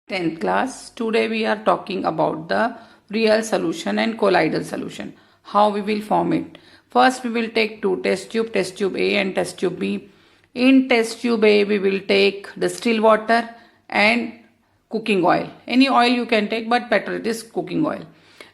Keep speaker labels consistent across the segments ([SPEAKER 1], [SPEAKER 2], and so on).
[SPEAKER 1] 10th class. Today we are talking about the real solution and colloidal solution. How we will form it. First we will take two test tube A and test tube B. In test tube A we will take distilled water and cooking oil. Any oil you can take, but better it is cooking oil.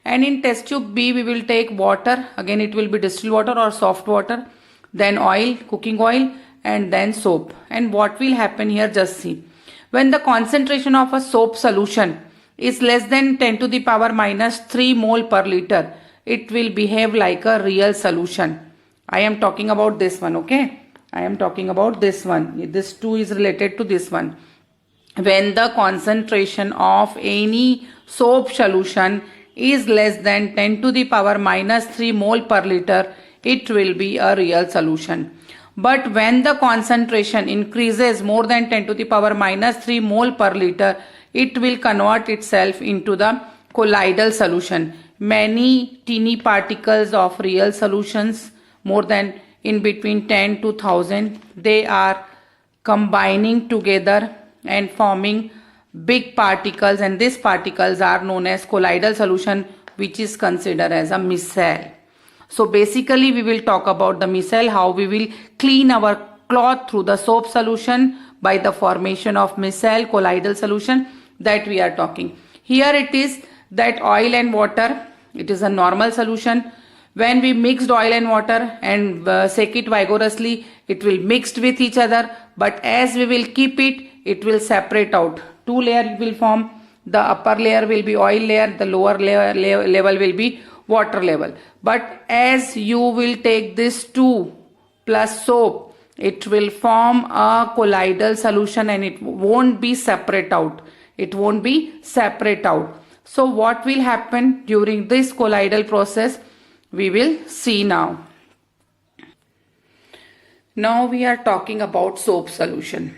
[SPEAKER 1] And in test tube B we will take water. Again it will be distilled water or soft water. Then oil, cooking oil, and then soap. And what will happen here, just see. When the concentration of a soap solution is less than 10 to the power minus 3 mole per liter, it will behave like a real solution. I am talking about this one, okay? I am talking about this one. This 2 is related to this one. When the concentration of any soap solution is less than 10 to the power minus 3 mole per liter, it will be a real solution. But when the concentration increases more than 10 to the power minus 3 mole per liter, it will convert itself into the colloidal solution. Many teeny particles of real solutions, more than in between 10 to 1000, they are combining together and forming big particles, and these particles are known as colloidal solution, which is considered as a micelle. So basically we will talk about the micelle, how we will clean our cloth through the soap solution by the formation of micelle, colloidal solution, that we are talking. Here it is that oil and water, it is a normal solution. When we mixed oil and water and shake it vigorously, it will mix with each other, but as we will keep it, it will separate out. Two layers will form. The upper layer will be oil layer, the lower level will be water level. But as you will take this 2 plus soap, it will form a colloidal solution and it won't be separate out. It won't be separate out. So what will happen during this colloidal process, we will see now. Now we are talking about soap solution.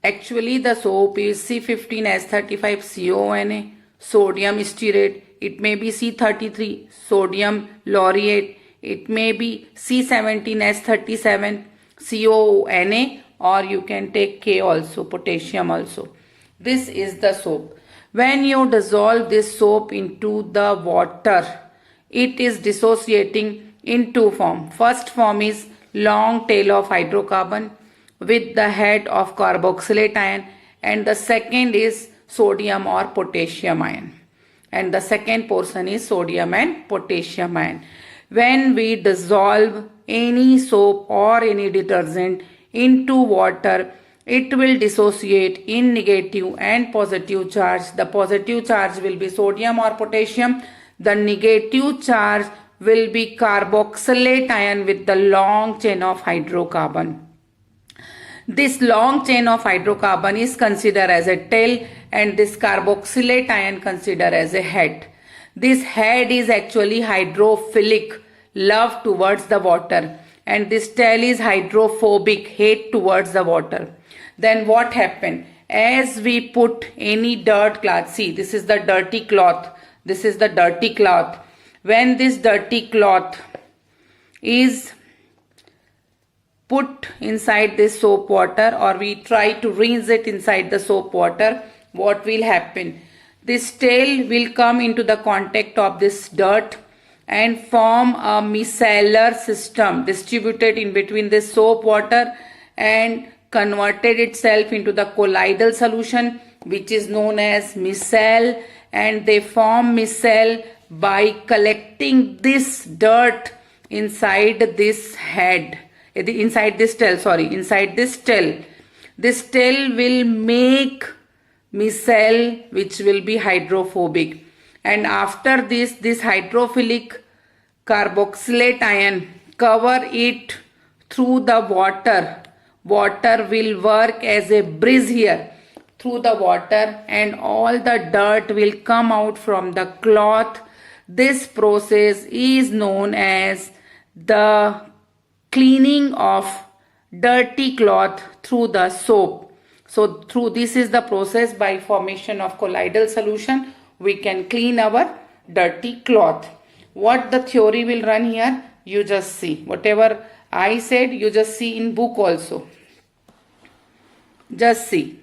[SPEAKER 1] Actually the soap is C15H35CONA, sodium stearate. It may be C33, sodium laureate. It may be C17H37, CONA, or you can take K also, potassium also. This is the soap. When you dissolve this soap into the water, it is dissociating in two forms. First form is long tail of hydrocarbon with the head of carboxylate ion, and the second is sodium or potassium ion. And the second portion is sodium and potassium ion. When we dissolve any soap or any detergent into water, it will dissociate in negative and positive charge. The positive charge will be sodium or potassium. The negative charge will be carboxylate ion with the long chain of hydrocarbon. This long chain of hydrocarbon is considered as a tail, and this carboxylate ion considered as a head. This head is actually hydrophilic, love towards the water, and this tail is hydrophobic, hate towards the water. Then what happened? As we put any dirt cloth, see, this is the dirty cloth, this is the dirty cloth. When this dirty cloth is put inside this soap water, or we try to rinse it inside the soap water, what will happen? This tail will come into the contact of this dirt and form a micellar system distributed in between this soap water and converted itself into the colloidal solution, which is known as micelle. And they form micelle by collecting this dirt inside this head, inside this tail, inside this tail. This tail will make micelle, which will be hydrophobic. And after this hydrophilic carboxylate ion cover it through the water. Water will work as a bridge here through the water, and all the dirt will come out from the cloth. This process is known as the cleaning of dirty cloth through the soap. So this is the process. By formation of colloidal solution, we can clean our dirty cloth. What the theory will run here, you just see. Whatever I said, you just see in book also. Just see.